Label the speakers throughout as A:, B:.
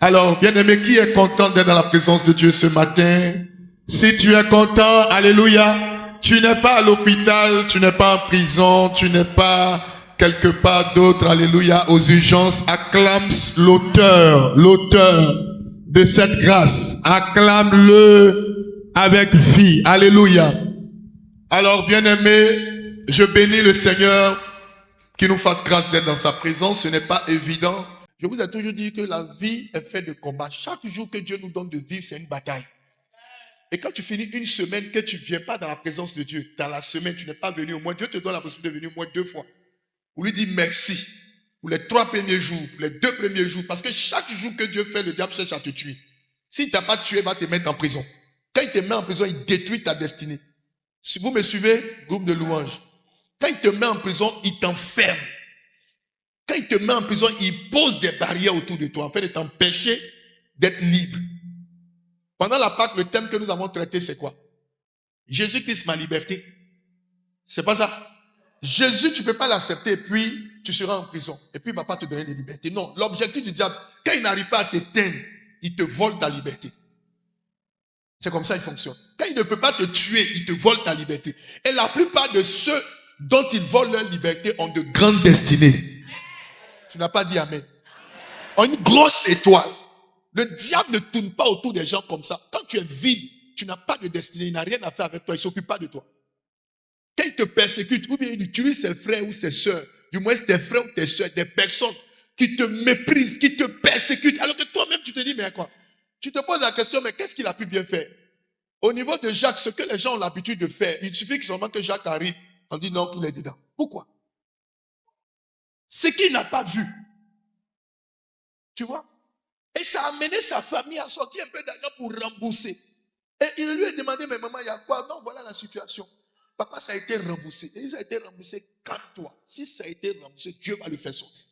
A: Alors, bien-aimé, qui est content d'être dans la présence de Dieu ce matin? Si tu es content, alléluia, tu n'es pas à l'hôpital, tu n'es pas en prison, tu n'es pas quelque part d'autre, alléluia, aux urgences. Acclame l'auteur de cette grâce. Acclame-le avec vie. Alléluia. Alors, bien-aimé, je bénis le Seigneur qui nous fasse grâce d'être dans sa présence. Ce n'est pas évident. Je vous ai toujours dit que la vie est faite de combats. Chaque jour que Dieu nous donne de vivre, c'est une bataille. Et quand tu finis une semaine que tu ne viens pas dans la présence de Dieu, dans la semaine, tu n'es pas venu au moins, Dieu te donne la possibilité de venir au moins 2 fois. Pour lui dire merci pour les 3 premiers jours, pour les 2 premiers jours. Parce que chaque jour que Dieu fait, le diable cherche à te tuer. S'il ne t'a pas tué, il va te mettre en prison. Quand il te met en prison, il détruit ta destinée. Si vous me suivez, groupe de louanges. Quand il te met en prison, il t'enferme. Quand il te met en prison, il pose des barrières autour de toi, afin de t'empêcher d'être libre. Pendant la Pâque, le thème que nous avons traité, c'est quoi? Jésus-Christ, ma liberté. C'est pas ça. Jésus, tu ne peux pas l'accepter, et puis tu seras en prison. Et puis il ne va pas te donner les libertés. Non, l'objectif du diable, quand il n'arrive pas à t'éteindre, il te vole ta liberté. C'est comme ça qu'il fonctionne. Quand il ne peut pas te tuer, il te vole ta liberté. Et la plupart de ceux dont il vole leur liberté ont de grandes destinées. Tu n'as pas dit amen. Ont une grosse étoile. Le diable ne tourne pas autour des gens comme ça. Quand tu es vide, tu n'as pas de destinée, il n'a rien à faire avec toi, il ne s'occupe pas de toi. Quand il te persécute, ou bien il utilise ses frères ou ses soeurs, du moins tes frères ou tes soeurs, des personnes qui te méprisent, qui te persécutent, alors que toi-même tu te dis, mais quoi? Tu te poses la question, mais qu'est-ce qu'il a pu bien faire? Au niveau de Jacques, ce que les gens ont l'habitude de faire, il suffit seulement que Jacques arrive, on dit non, qu'il est dedans. Pourquoi? Ce qu'il n'a pas vu. Tu vois? Et ça a amené sa famille à sortir un peu d'argent pour rembourser. Et il lui a demandé, mais maman, il y a quoi? Non, voilà la situation. Papa, ça a été remboursé. Et ça a été remboursé, calme-toi. Si ça a été remboursé, Dieu va le faire sortir.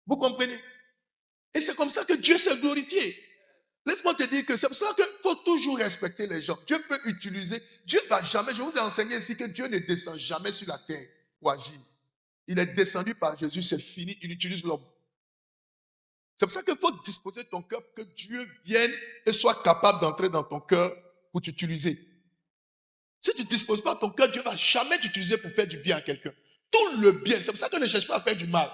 A: Vous comprenez? Et c'est comme ça que Dieu s'est glorifié. Laisse-moi te dire que c'est pour ça qu'il faut toujours respecter les gens. Dieu peut utiliser, Dieu ne va jamais, je vous ai enseigné ici que Dieu ne descend jamais sur la terre pour agir. Il est descendu par Jésus, c'est fini, il utilise l'homme. C'est pour ça qu'il faut disposer ton cœur pour que Dieu vienne et soit capable d'entrer dans ton cœur pour t'utiliser. Si tu ne disposes pas ton cœur, Dieu ne va jamais t'utiliser pour faire du bien à quelqu'un. Tout le bien, c'est pour ça qu'on ne cherche pas à faire du mal.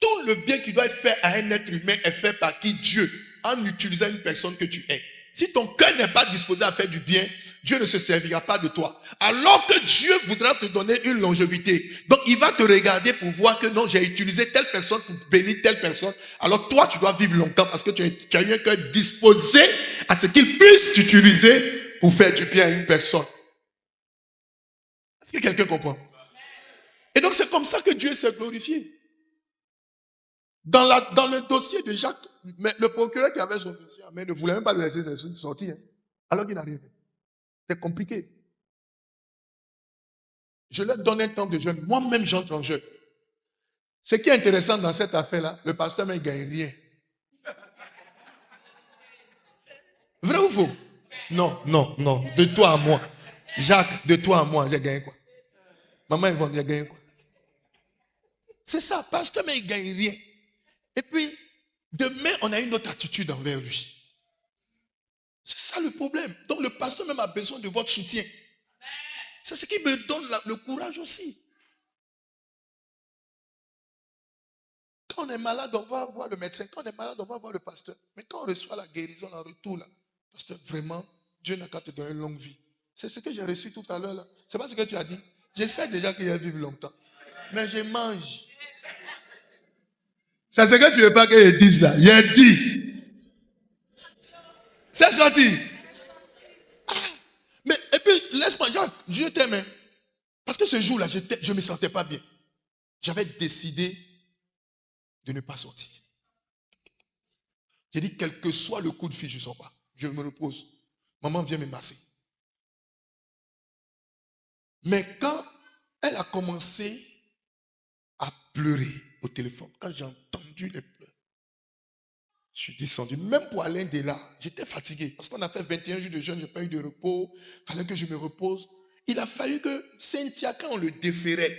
A: Tout le bien qui doit être fait à un être humain est fait par qui? Dieu, en utilisant une personne que tu es. Si ton cœur n'est pas disposé à faire du bien, Dieu ne se servira pas de toi. Alors que Dieu voudra te donner une longévité. Donc il va te regarder pour voir que non, j'ai utilisé telle personne pour bénir telle personne. Alors toi, tu dois vivre longtemps parce que tu as eu un cœur disposé à ce qu'il puisse t'utiliser pour faire du bien à une personne. Est-ce que quelqu'un comprend? Et donc c'est comme ça que Dieu s'est glorifié. Dans le dossier de Jacques, mais le procureur qui avait son dossier en main ne voulait même pas le laisser sortir. Alors qu'il n'arrive pas. C'est compliqué. Je leur donne un temps de jeûne. Moi-même, j'entre en jeûne. Ce qui est intéressant dans cette affaire-là, le pasteur ne gagne rien. Vrai ou faux? Non. De toi à moi. Jacques, de toi à moi, j'ai gagné quoi? Maman, Yvonne, j'ai gagné quoi? C'est ça, pasteur, mais il ne gagne rien. Et puis, demain, on a une autre attitude envers lui. C'est ça le problème. Donc, le pasteur même a besoin de votre soutien. C'est ce qui me donne le courage aussi. Quand on est malade, on va voir le médecin. Quand on est malade, on va voir le pasteur. Mais quand on reçoit la guérison en retour, là, pasteur, vraiment, Dieu n'a qu'à te donner une longue vie. C'est ce que j'ai reçu tout à l'heure. Là. C'est pas ce que tu as dit. J'essaie déjà qu'il vive longtemps. Mais je mange. C'est ce que tu ne veux pas que je dise là. J'ai dit. C'est sorti. Ah. Mais, et puis, laisse-moi, Dieu t'aime. Hein. Parce que ce jour-là, je ne me sentais pas bien. J'avais décidé de ne pas sortir. J'ai dit, quel que soit le coup de fil, je ne sors pas. Je me repose. Maman vient me masser. Mais quand elle a commencé à pleurer au téléphone, quand j'ai entendu les pleurs, je suis descendu. Même pour Alain Dela, j'étais fatigué. Parce qu'on a fait 21 jours de jeûne, je n'ai pas eu de repos. Il fallait que je me repose. Il a fallu que Cynthia, quand on le déférait,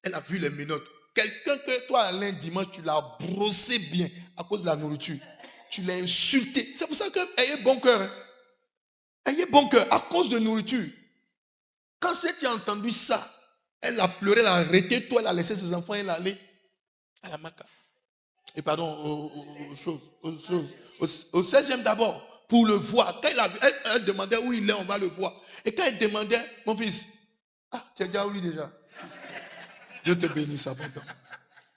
A: elle a vu les menottes. quelqu'un que toi, Alain, dimanche, tu l'as brossé bien à cause de la nourriture. Tu l'as insulté. C'est pour ça que ayez bon cœur. Hein. Ayez bon cœur à cause de nourriture. Quand tu as entendu ça, elle a pleuré, elle a arrêté tout, elle a laissé ses enfants, elle est allée à la Maca. Et pardon, au 16e d'abord, pour le voir. Quand elle demandait où il est, on va le voir. Et quand elle demandait, mon fils, tu es déjà où lui déjà? Dieu te bénisse abondamment.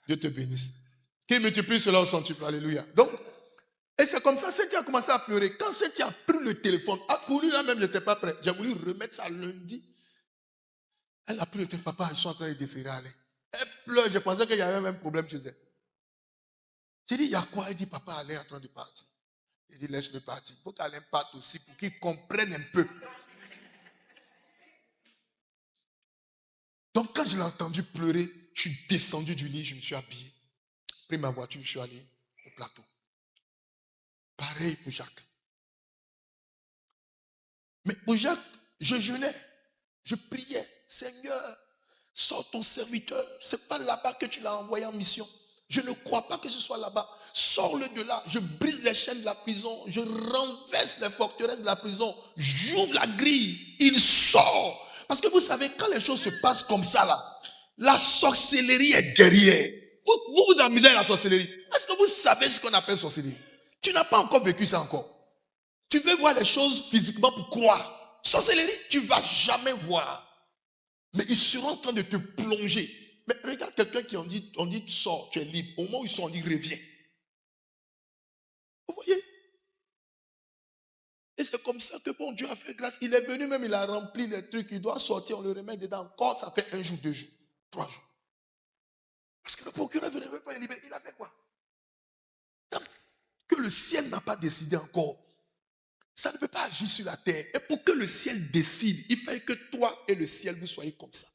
A: Dieu te bénisse. Qu'il multiplie cela au centuple. Alléluia. Donc, et c'est comme ça, Cynthia a commencé à pleurer. Quand Cynthia a pris le téléphone, pour lui là-même, je n'étais pas prêt. J'ai voulu remettre ça lundi. Elle a pris le téléphone. Papa, ils sont en train de déférer Alain. Elle pleure. Je pensais qu'il y avait même un problème chez elle. J'ai dit, il y a quoi? Elle dit, papa, Alain est en train de partir. Il dit, laisse-le partir. Il faut qu'Alain parte aussi pour qu'il comprenne un peu. Donc, quand je l'ai entendu pleurer, je suis descendu du lit, je me suis habillé. Pris ma voiture, je suis allé au plateau. Pareil pour Jacques. Mais pour Jacques, je jeûnais, je priais. Seigneur, sors ton serviteur. Ce n'est pas là-bas que tu l'as envoyé en mission. Je ne crois pas que ce soit là-bas. Sors-le de là. Je brise les chaînes de la prison. Je renverse les forteresses de la prison. J'ouvre la grille. Il sort. Parce que vous savez, quand les choses se passent comme ça, là, la sorcellerie est derrière. Vous vous amusez à la sorcellerie. Est-ce que vous savez ce qu'on appelle sorcellerie? Tu n'as pas encore vécu ça encore. Tu veux voir les choses physiquement pour croire. Sorcellerie, tu ne vas jamais voir. Mais ils seront en train de te plonger. Mais regarde quelqu'un qui on dit sors, tu es libre. Au moment où ils sont, on dit reviens. Vous voyez? Et c'est comme ça que bon Dieu a fait grâce. Il est venu même, il a rempli les trucs. Il doit sortir, on le remet dedans. Encore, ça fait 1 jour, 2 jours, 3 jours. Parce que le procureur ne veut pas le libérer. Il a fait quoi? Tant que le ciel n'a pas décidé encore, ça ne peut pas agir sur la terre. Et pour que le ciel décide, il faut que toi et le ciel vous soyez comme ça.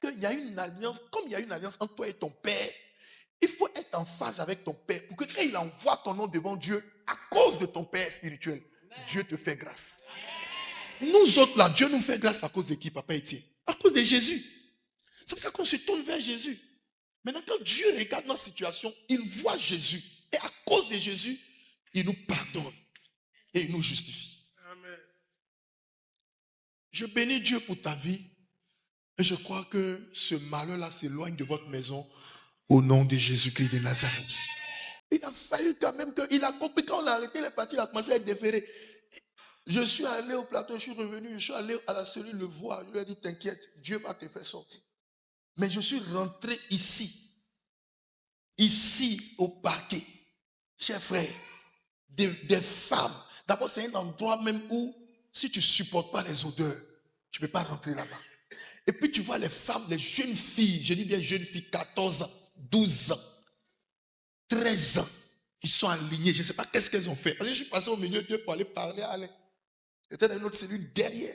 A: Il y a une alliance, comme il y a une alliance entre toi et ton Père, il faut être en phase avec ton Père pour que quand il envoie ton nom devant Dieu, à cause de ton Père spirituel, Dieu te fait grâce. Nous autres là, Dieu nous fait grâce à cause de qui, Papa Étienne? À cause de Jésus. C'est pour ça qu'on se tourne vers Jésus. Maintenant, quand Dieu regarde notre situation, il voit Jésus. Et à cause de Jésus, il nous pardonne et il nous justifie. Amen. Je bénis Dieu pour ta vie. Et je crois que ce malheur-là s'éloigne de votre maison au nom de Jésus-Christ de Nazareth. Il a fallu quand même qu'il a compris quand on a arrêté les parties, il a commencé à être déféré. Je suis allé au plateau, je suis revenu, je suis allé à la cellule le voir. Je lui ai dit, t'inquiète, Dieu va te faire sortir. Mais je suis rentré ici au parquet, chers frères, des femmes. D'abord, c'est un endroit même où, si tu ne supportes pas les odeurs, tu ne peux pas rentrer là-bas. Et puis tu vois les femmes, les jeunes filles, je dis bien jeunes filles, 14 ans, 12 ans, 13 ans, qui sont alignées. Je ne sais pas qu'est-ce qu'elles ont fait. Parce que je suis passé au milieu d'eux pour aller parler à Alain. J'étais dans une autre cellule derrière.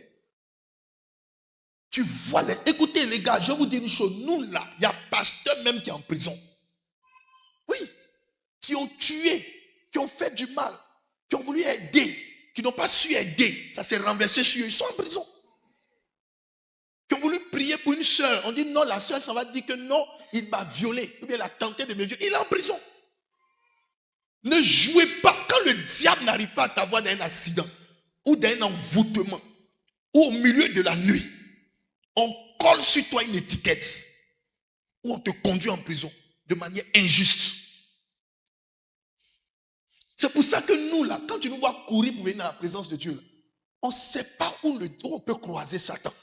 A: Tu vois les... Écoutez les gars, je vais vous dire une chose. Nous là, il y a pasteur même qui est en prison. Oui. Qui ont tué, qui ont fait du mal, qui ont voulu aider, qui n'ont pas su aider. Ça s'est renversé sur eux. Ils sont en prison. Qui ont voulu prier pour une soeur. On dit non, la soeur, ça va dire que non, il m'a violé. Ou bien il a tenté de me violer. Il est en prison. Ne jouez pas. Quand le diable n'arrive pas à t'avoir dans un accident, ou dans un envoûtement, ou au milieu de la nuit, on colle sur toi une étiquette, ou on te conduit en prison de manière injuste. C'est pour ça que nous, là, quand tu nous vois courir pour venir dans la présence de Dieu, là, on ne sait pas où on peut croiser Satan.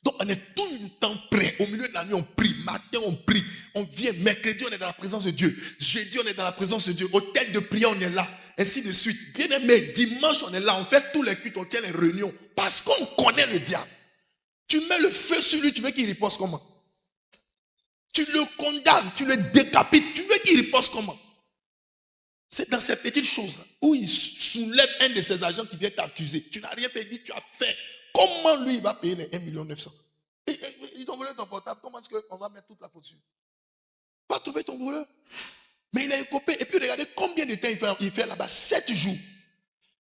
A: Donc on est tout le temps prêt. Au milieu de la nuit, on prie. Matin, on prie. On vient. Mercredi, on est dans la présence de Dieu. Jeudi, on est dans la présence de Dieu. Hôtel de prière, on est là. Ainsi de suite. Bien aimé, dimanche, on est là. On fait tous les cultes, on tient les réunions. Parce qu'on connaît le diable. Tu mets le feu sur lui, tu veux qu'il riposte comment? Tu le condamnes, tu le décapites. Tu veux qu'il riposte comment? C'est dans ces petites choses où il soulève un de ses agents qui vient t'accuser. Tu n'as rien fait, dit, tu as fait. Comment lui, il va payer les 1 900 000? Ils t'ont volé ton portable. Comment est-ce qu'on va mettre toute la faute dessus? Va trouver ton voleur. Mais il a écopé. Et puis regardez combien de temps il fait là-bas. 7 jours.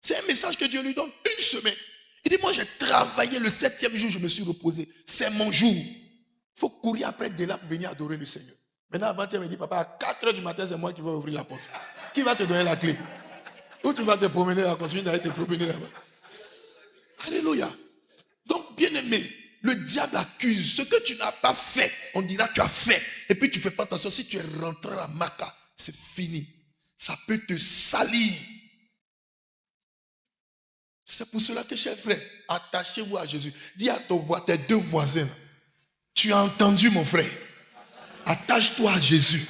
A: C'est un message que Dieu lui donne. 1 semaine. Il dit, moi j'ai travaillé le 7e jour, je me suis reposé. C'est mon jour. Il faut courir après de là pour venir adorer le Seigneur. Maintenant, avant-hier, il me dit, papa, à 4 heures du matin, c'est moi qui vais ouvrir la porte. Qui va te donner la clé? Ou tu vas te promener, continuer d'aller te promener là-bas. Alléluia. Donc, bien aimé, le diable accuse. Ce que tu n'as pas fait, on dira tu as fait. Et puis tu ne fais pas attention. Si tu es rentré à la Maca, c'est fini. Ça peut te salir. C'est pour cela que, chers frères, attachez-vous à Jésus. Dis à tes deux voisins, tu as entendu mon frère. Attache-toi à Jésus.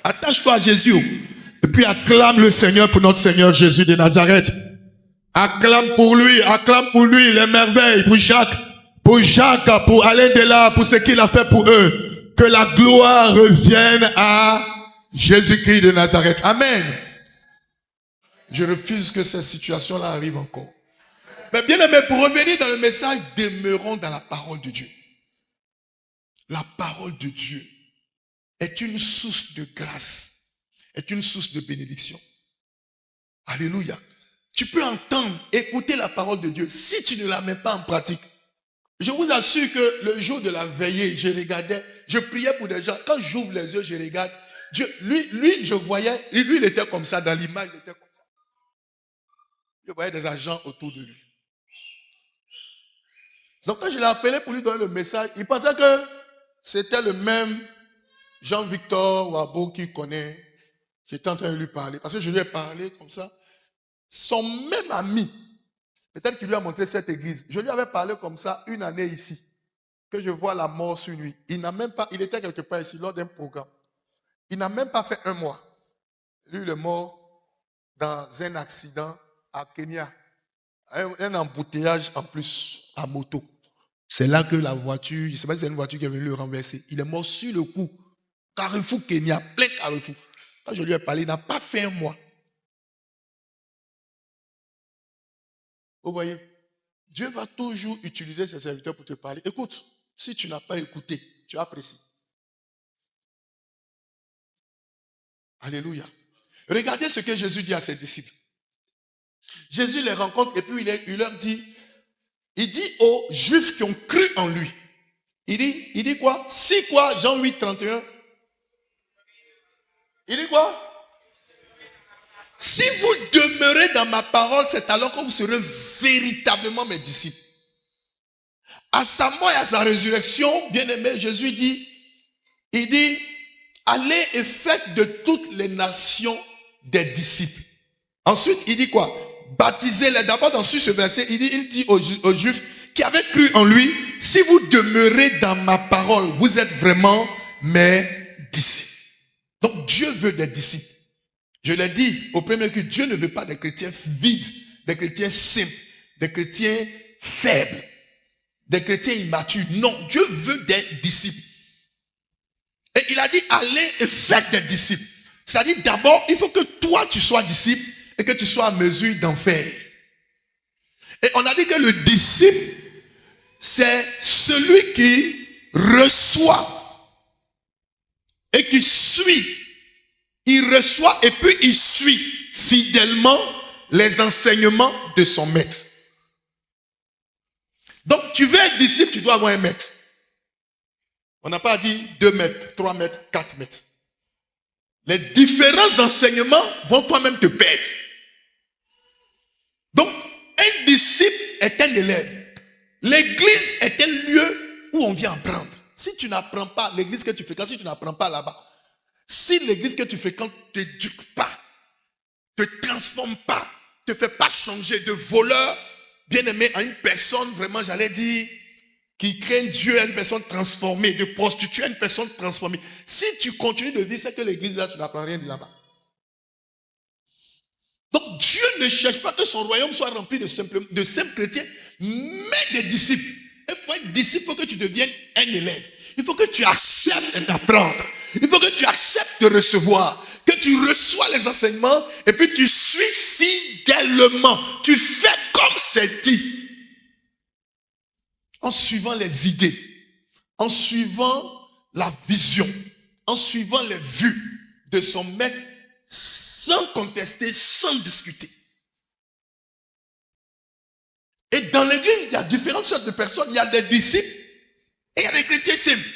A: Attache-toi à Jésus. Et puis acclame le Seigneur pour notre Seigneur Jésus de Nazareth. Acclame pour lui les merveilles, pour Jacques, pour Alain Delà, pour ce qu'il a fait pour eux. Que la gloire revienne à Jésus-Christ de Nazareth. Amen. Je refuse que cette situation-là arrive encore. Mais bien aimé, pour revenir dans le message, demeurons dans la parole de Dieu. La parole de Dieu est une source de grâce, est une source de bénédiction. Alléluia. Tu peux entendre, écouter la parole de Dieu si tu ne la mets pas en pratique. Je vous assure que le jour de la veillée, je regardais, je priais pour des gens. Quand j'ouvre les yeux, je regarde. Dieu, lui, je voyais, lui, il était comme ça, dans l'image, il était comme ça. Je voyais des agents autour de lui. Donc quand je l'ai appelé pour lui donner le message, il pensait que c'était le même Jean-Victor Wabo qu'il connaît. J'étais en train de lui parler. Parce que je lui ai parlé comme ça. Son même ami, peut-être qu'il lui a montré cette église. Je lui avais parlé comme ça une année ici. Que je vois la mort sur lui. Il était quelque part ici lors d'un programme. Il n'a même pas fait 1 mois. Lui, il est mort dans un accident à Kenya. Un embouteillage en plus à moto. C'est là que la voiture, je ne sais pas si c'est une voiture qui est venue le renverser. Il est mort sur le coup. Carrefour Kenya, plein Carrefour. Quand je lui ai parlé, il n'a pas fait 1 mois. Vous voyez, Dieu va toujours utiliser ses serviteurs pour te parler. Écoute, si tu n'as pas écouté, tu apprécies. Alléluia. Regardez ce que Jésus dit à ses disciples. Jésus les rencontre et puis il leur dit, il dit aux Juifs qui ont cru en lui, il dit quoi? Si quoi? Jean 8, 31. Il dit quoi? Si vous demeurez dans ma parole, c'est alors que vous serez véritablement mes disciples. À sa mort et à sa résurrection, bien aimé, Jésus dit, il dit, allez et faites de toutes les nations des disciples. Ensuite, il dit quoi? Baptisez-les. D'abord, dans ce verset, il dit aux Juifs qui avaient cru en lui, si vous demeurez dans ma parole, vous êtes vraiment mes disciples. Donc, Dieu veut des disciples. Je l'ai dit au premier que Dieu ne veut pas des chrétiens vides, des chrétiens simples, des chrétiens faibles, des chrétiens immatures. Non, Dieu veut des disciples. Et il a dit, allez et faites des disciples. C'est-à-dire, d'abord, il faut que toi, tu sois disciple et que tu sois à mesure d'en faire. Et on a dit que le disciple, c'est celui qui reçoit et qui suit. Il reçoit et puis il suit fidèlement les enseignements de son maître. Donc, tu veux être disciple, tu dois avoir un maître. On n'a pas dit 2 mètres, 3 mètres, 4 mètres. Les différents enseignements vont toi-même te perdre. Donc, un disciple est un élève. L'église est un lieu où on vient apprendre. Si tu n'apprends pas, l'église que tu fréquentes, si tu n'apprends pas là-bas, si l'église que tu fréquentes ne t'éduque pas, ne te transforme pas, ne te fait pas changer de voleur, bien aimé, à une personne, vraiment, j'allais dire, qui craint Dieu, à une personne transformée, de prostituée à une personne transformée. Si tu continues de dire, c'est que l'église là, tu n'apprends rien de là-bas. Donc Dieu ne cherche pas que son royaume soit rempli de simples chrétiens, mais des disciples. Et pour être disciple, il faut que tu deviennes un élève. Il faut que tu acceptes d'apprendre. Il faut que tu acceptes de recevoir. Que tu reçois les enseignements et puis tu suis fidèlement. Tu fais comme c'est dit. En suivant les idées, en suivant la vision, en suivant les vues de son maître, sans contester, sans discuter. Et dans l'église, il y a différentes sortes de personnes. Il y a des disciples et il y a des chrétiens simples.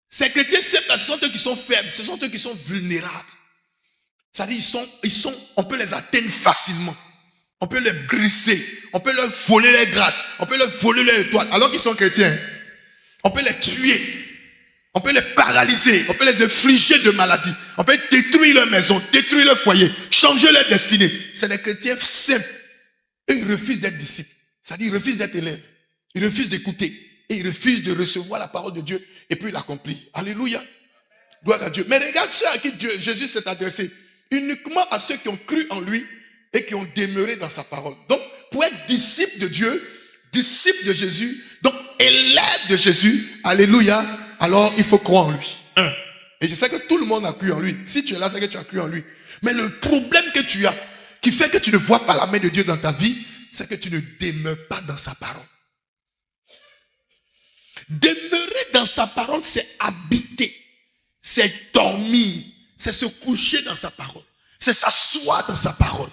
A: Ces chrétiens simples, ce sont eux qui sont faibles, ce sont eux qui sont vulnérables. C'est-à-dire, on peut les atteindre facilement. On peut les briser, on peut leur voler les grâces, on peut leur voler les étoiles, alors qu'ils sont chrétiens. On peut les tuer, on peut les paralyser, on peut les infliger de maladies, on peut détruire leur maison, détruire leur foyer, changer leur destinée. C'est des chrétiens simples. Et ils refusent d'être disciples. C'est-à-dire, ils refusent d'être élèves. Ils refusent d'écouter. Et ils refusent de recevoir la parole de Dieu et puis l'accomplir. Alléluia. Gloire à Dieu. Mais regarde ceux à qui Jésus s'est adressé. Uniquement à ceux qui ont cru en lui et qui ont demeuré dans sa parole. Donc, pour être disciple de Dieu, disciple de Jésus, donc élève de Jésus, alléluia, alors il faut croire en lui. Et je sais que tout le monde a cru en lui. Si tu es là, c'est que tu as cru en lui. Mais le problème que tu as, qui fait que tu ne vois pas la main de Dieu dans ta vie, c'est que tu ne demeures pas dans sa parole. Demeurer dans sa parole, c'est habiter, c'est dormir, c'est se coucher dans sa parole, c'est s'asseoir dans sa parole,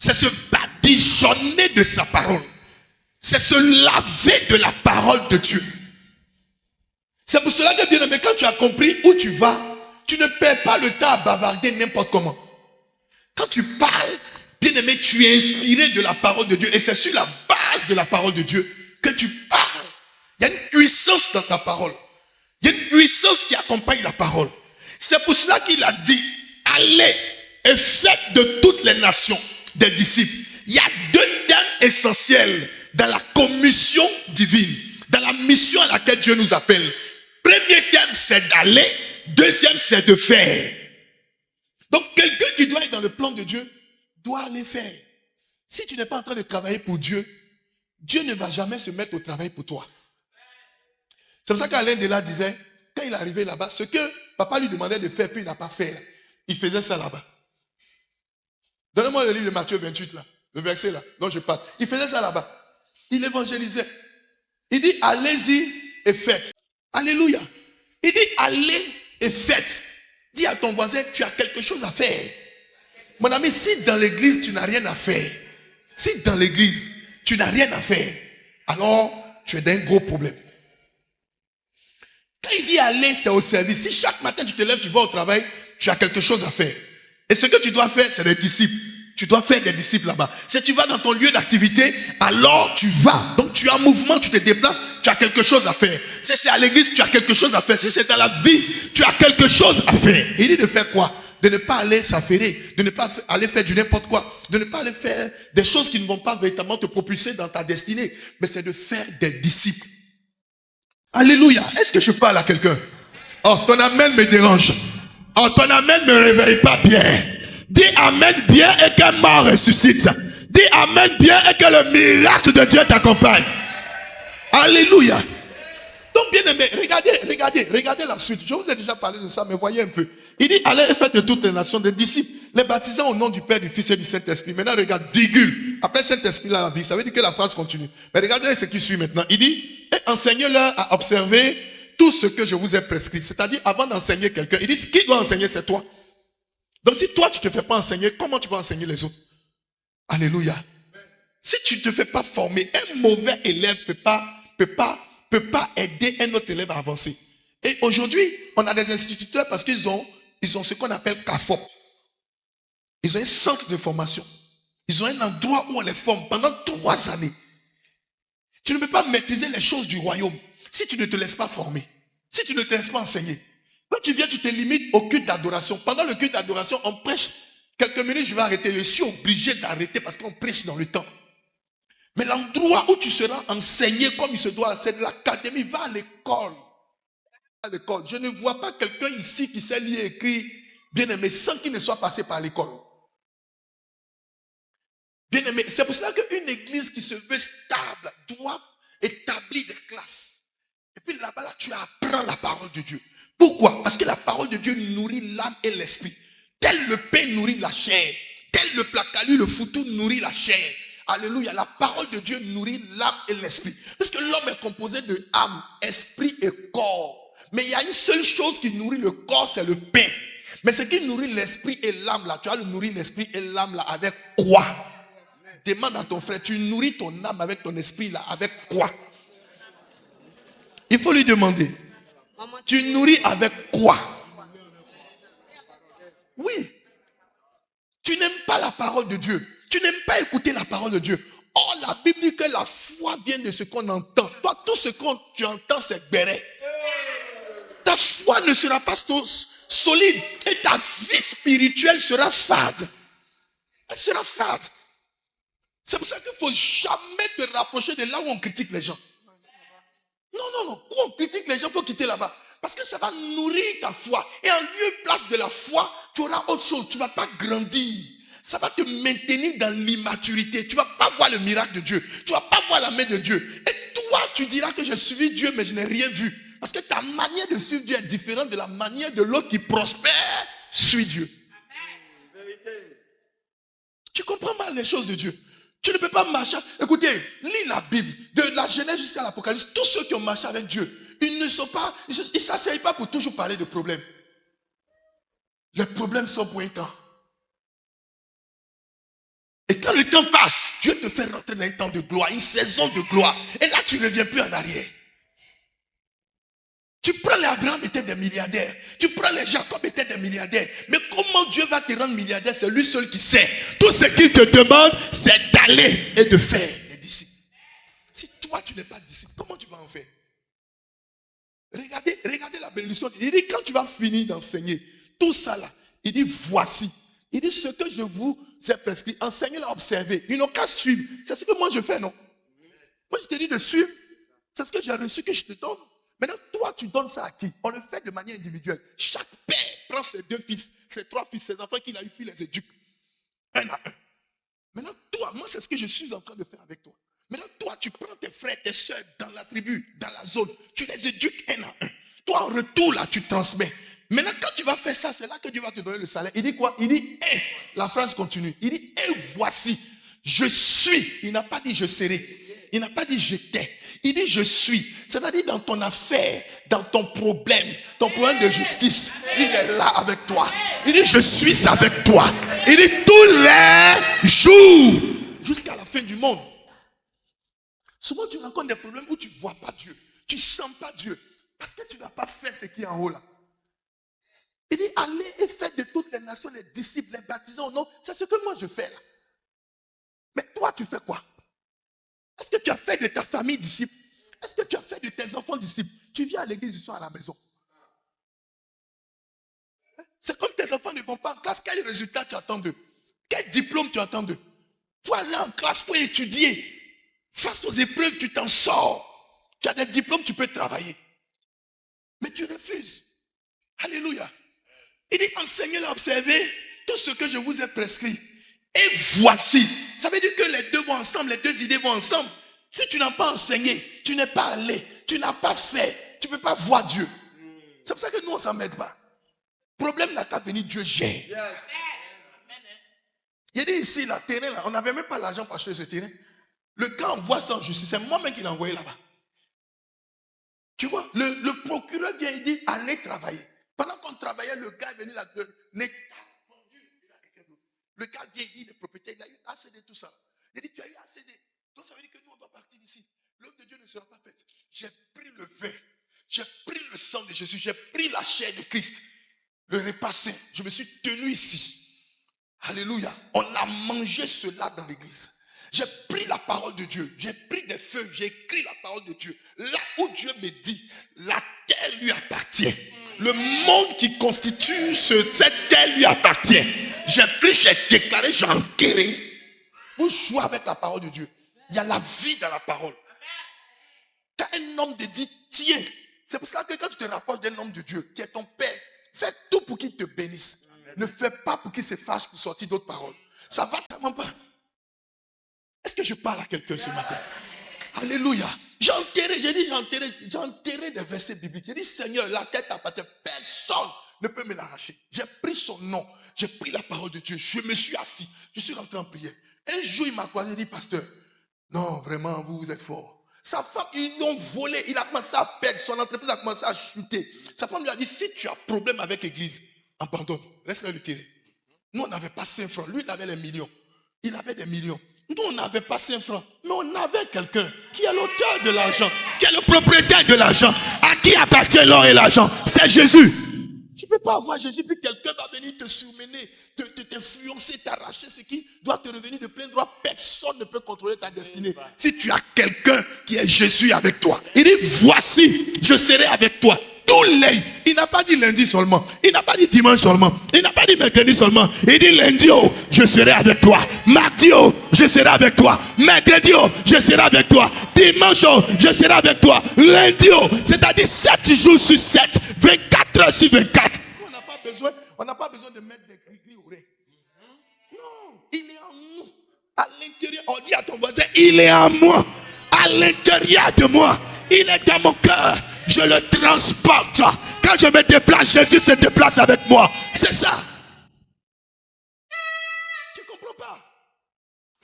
A: c'est se badigeonner de sa parole, c'est se laver de la parole de Dieu. C'est pour cela que, bien aimé, quand tu as compris où tu vas, tu ne perds pas le temps à bavarder n'importe comment. Quand tu parles, bien aimé, tu es inspiré de la parole de Dieu. Et c'est sur la base de la parole de Dieu que tu parles. Il y a une puissance dans ta parole. Il y a une puissance qui accompagne la parole. C'est pour cela qu'il a dit, allez et faites de toutes les nations des disciples. Il y a deux thèmes essentiels dans la commission divine, dans la mission à laquelle Dieu nous appelle. Premier thème, c'est d'aller. Deuxième, c'est de faire. Donc, quelqu'un qui doit être dans le plan de Dieu doit aller faire. Si tu n'es pas en train de travailler pour Dieu, Dieu ne va jamais se mettre au travail pour toi. C'est pour ça qu'Alain Dela disait, quand il est arrivé là-bas, ce que papa lui demandait de faire, puis il n'a pas fait, là, il faisait ça là-bas. Donnez-moi le livre de Matthieu 28, là, le verset là, dont je parle. Il faisait ça là-bas. Il évangélisait. Il dit, allez-y et faites. Alléluia. Il dit, allez et faites. Dis à ton voisin, tu as quelque chose à faire. Mon ami, si dans l'église, tu n'as rien à faire, si dans l'église, tu n'as rien à faire, alors tu es dans un gros problème. Quand il dit aller, c'est au service. Si chaque matin tu te lèves, tu vas au travail, tu as quelque chose à faire. Et ce que tu dois faire, c'est des disciples. Tu dois faire des disciples là-bas. Si tu vas dans ton lieu d'activité, alors tu vas. Donc tu es en mouvement, tu te déplaces, tu as quelque chose à faire. Si c'est à l'église, tu as quelque chose à faire. Si c'est dans la vie, tu as quelque chose à faire. Il dit de faire quoi? De ne pas aller s'affairer, de ne pas aller faire du n'importe quoi, de ne pas aller faire des choses qui ne vont pas véritablement te propulser dans ta destinée. Mais c'est de faire des disciples. Alléluia. Est-ce que je parle à quelqu'un? Oh, ton amen me dérange. Oh, ton amen ne me réveille pas bien. Dis amen bien et qu'un mort ressuscite. Dis amen bien et que le miracle de Dieu t'accompagne. Alléluia. Donc bien aimé, regardez la suite. Je vous ai déjà parlé de ça, mais voyez un peu. Il dit, allez et faites de toutes les nations des disciples, les baptisant au nom du Père, du Fils et du Saint-Esprit. Maintenant, regarde, virgule. Après Saint-Esprit, là, la vie, ça veut dire que la phrase continue. Mais regardez ce qui suit maintenant. Il dit, et enseignez-leur à observer tout ce que je vous ai prescrit. C'est-à-dire, avant d'enseigner quelqu'un, il dit, ce qui doit enseigner, c'est toi. Donc, si toi, tu ne te fais pas enseigner, comment tu vas enseigner les autres? Alléluia. Si tu ne te fais pas former, un mauvais élève peut pas aider un autre élève à avancer. Et aujourd'hui, on a des instituteurs parce qu'ils ont ce qu'on appelle CAFOP. Ils ont un centre de formation. Ils ont un endroit où on les forme pendant 3 années. Tu ne peux pas maîtriser les choses du royaume si tu ne te laisses pas former, si tu ne te laisses pas enseigner. Quand tu viens, tu te limites au culte d'adoration. Pendant le culte d'adoration, on prêche. Quelques minutes, je vais arrêter. Je suis obligé d'arrêter parce qu'on prêche dans le temps. Mais l'endroit où tu seras enseigné comme il se doit, c'est de l'académie. Va à l'école. À l'école. Je ne vois pas quelqu'un ici qui sait lire et écrire, bien aimé, sans qu'il ne soit passé par l'école. Bien aimé, c'est pour cela qu'une église qui se veut stable doit établir des classes. Et puis là-bas, là, tu apprends la parole de Dieu. Pourquoi? Parce que la parole de Dieu nourrit l'âme et l'esprit. Tel le pain nourrit la chair. Tel le placali, le foutou nourrit la chair. Alléluia. La parole de Dieu nourrit l'âme et l'esprit. Parce que l'homme est composé de âme, esprit et corps. Mais il y a une seule chose qui nourrit le corps, c'est le pain. Mais ce qui nourrit l'esprit et l'âme là, tu vas le nourrir l'esprit et l'âme là avec quoi? Demande à ton frère, tu nourris ton âme avec ton esprit là avec quoi? Il faut lui demander. Tu nourris avec quoi? Oui. Tu n'aimes pas la parole de Dieu. Tu n'aimes pas écouter la parole de Dieu. Oh, la Bible dit que la foi vient de ce qu'on entend. Toi, tout ce que tu entends, c'est béret. Ta foi ne sera pas solide. Et ta vie spirituelle sera fade. Elle sera fade. C'est pour ça qu'il ne faut jamais te rapprocher de là où on critique les gens. Non. Où on critique les gens, il faut quitter là-bas. Parce que ça va nourrir ta foi. Et en lieu et place de la foi, tu auras autre chose. Tu ne vas pas grandir. Ça va te maintenir dans l'immaturité. Tu ne vas pas voir le miracle de Dieu. Tu ne vas pas voir la main de Dieu. Et toi, tu diras que j'ai suivi Dieu, mais je n'ai rien vu. Parce que ta manière de suivre Dieu est différente de la manière de l'autre qui prospère, suit Dieu. Tu comprends mal les choses de Dieu. Tu ne peux pas marcher. Écoutez, lis la Bible, de la Genèse jusqu'à l'Apocalypse. Tous ceux qui ont marché avec Dieu, ils ne s'asseyent pas pour toujours parler de problèmes. Les problèmes sont pour un temps. Et quand le temps passe, Dieu te fait rentrer dans un temps de gloire, une saison de gloire. Et là, tu ne reviens plus en arrière. Tu prends les Abraham, étaient des milliardaires. Tu prends les Jacob, étaient des milliardaires. Mais comment Dieu va te rendre milliardaire? C'est lui seul qui sait. Tout ce qu'il te demande, c'est d'aller et de faire des disciples. Si toi, tu n'es pas disciple, comment tu vas en faire? Regardez la bénédiction. Il dit, quand tu vas finir d'enseigner, tout ça là, il dit, voici. Il dit, ce que je vous ai prescrit, enseignez-le à observer. Ils n'ont qu'à suivre. C'est ce que moi je fais, non? Moi, je te dis de suivre. C'est ce que j'ai reçu que je te donne. Maintenant, toi, tu donnes ça à qui? On le fait de manière individuelle. Chaque père prend ses 2 fils, ses 3 fils, ses enfants qu'il a eu, puis les éduque. Un à un. Maintenant, toi, moi, c'est ce que je suis en train de faire avec toi. Maintenant, toi, tu prends tes frères, tes soeurs dans la tribu, dans la zone. Tu les éduques un à un. Toi, en retour, là, tu transmets. Maintenant, quand tu vas faire ça, c'est là que Dieu va te donner le salaire. Il dit quoi? Il dit, la phrase continue. Il dit, voici, je suis. Il n'a pas dit je serai. Il n'a pas dit j'étais. Il dit je suis. C'est-à-dire dans ton affaire, dans ton problème de justice, il est là avec toi. Il dit je suis avec toi. Il dit tous les jours, jusqu'à la fin du monde. Souvent tu rencontres des problèmes où tu ne vois pas Dieu. Tu ne sens pas Dieu. Parce que tu n'as pas fait ce qui est en haut là. Il dit allez et faites de toutes les nations les disciples, les baptisés au nom. C'est ce que moi je fais là. Mais toi tu fais quoi? Est-ce que tu as fait de ta famille disciple? Est-ce que tu as fait de tes enfants disciples? Tu viens à l'église, ils sont à la maison. C'est comme tes enfants ne vont pas en classe. Quel résultat tu attends d'eux? Quel diplôme tu attends d'eux? Il faut aller en classe, il faut étudier. Face aux épreuves, tu t'en sors. Tu as des diplômes, tu peux travailler. Mais tu refuses. Alléluia. Il dit enseignez-le à observer tout ce que je vous ai prescrit. Et voici. Ça veut dire que les deux vont ensemble, les deux idées vont ensemble. Si tu n'as pas enseigné, tu n'es pas allé, tu n'as pas fait, tu ne peux pas voir Dieu. C'est pour ça que nous, on ne s'en met pas. Problème n'a qu'à venir, Dieu gère. Il dit ici, là, terrain, là, on n'avait même pas l'argent pour acheter ce terrain. Le gars envoie ça en justice, c'est moi-même qui l'ai envoyé là-bas. Tu vois, le procureur vient, il dit, allez travailler. Pendant qu'on travaillait, le gars est venu là, l'État. Le gars vient, il dit, le propriétaire, il a eu assez de tout ça. Il dit, tu as eu assez de... Donc ça veut dire que nous, on doit partir d'ici. L'œuvre de Dieu ne sera pas faite. J'ai pris le vin, j'ai pris le sang de Jésus, j'ai pris la chair de Christ, le repas saint. Je me suis tenu ici. Alléluia. On a mangé cela dans l'église. J'ai pris la parole de Dieu. J'ai pris des feuilles. J'ai écrit la parole de Dieu. Là où Dieu me dit, la terre lui appartient. Le monde qui constitue cette terre lui appartient. J'ai pris, j'ai déclaré, j'ai enterré. Vous jouez avec la parole de Dieu. Il y a la vie dans la parole. Quand un homme te dit, tiens. C'est pour ça que quand tu te rapproches d'un homme de Dieu, qui est ton père, fais tout pour qu'il te bénisse. Ne fais pas pour qu'il se fâche pour sortir d'autres paroles. Ça va tellement pas. Est-ce que je parle à quelqu'un ce matin? Alléluia. J'ai enterré des versets bibliques. J'ai dit, Seigneur, la tête appartient. Personne ne peut me l'arracher. J'ai pris son nom. J'ai pris la parole de Dieu. Je me suis assis. Je suis rentré en prière. Un jour, il m'a croisé et dit, pasteur, non, vraiment, vous êtes fort. Sa femme, ils l'ont volé. Il a commencé à perdre. Son entreprise a commencé à chuter. Sa femme lui a dit, si tu as problème avec l'église, abandonne. Laisse-le le tirer. Nous, on n'avait pas 5 francs. Lui, il avait les millions. Il avait des millions. Nous, on n'avait pas 5 francs. Mais on avait quelqu'un qui est l'auteur de l'argent, qui est le propriétaire de l'argent, à qui appartient l'or et l'argent? C'est Jésus. Tu ne peux pas avoir Jésus puis quelqu'un va venir te surmener, t'influencer, t'arracher ce qui doit te revenir de plein droit. Personne ne peut contrôler ta destinée. Si tu as quelqu'un qui est Jésus avec toi, il dit voici, je serai avec toi. Tous les, il n'a pas dit lundi seulement, il n'a pas dit dimanche seulement, il n'a pas dit mercredi seulement, il dit lundi, oh, je serai avec toi, mardi, oh, je serai avec toi, mercredi, oh, je serai avec toi, dimanche, oh, je serai avec toi, lundi, oh, c'est-à-dire 7 jours sur 7, 24 heures sur 24. On n'a pas besoin de mettre des gris au oreilles. Non, il est en nous, à l'intérieur. On dit à ton voisin, il est en moi, à l'intérieur de moi. Il est dans mon cœur. Je le transporte. Quand je me déplace, Jésus se déplace avec moi. C'est ça. Tu ne comprends pas?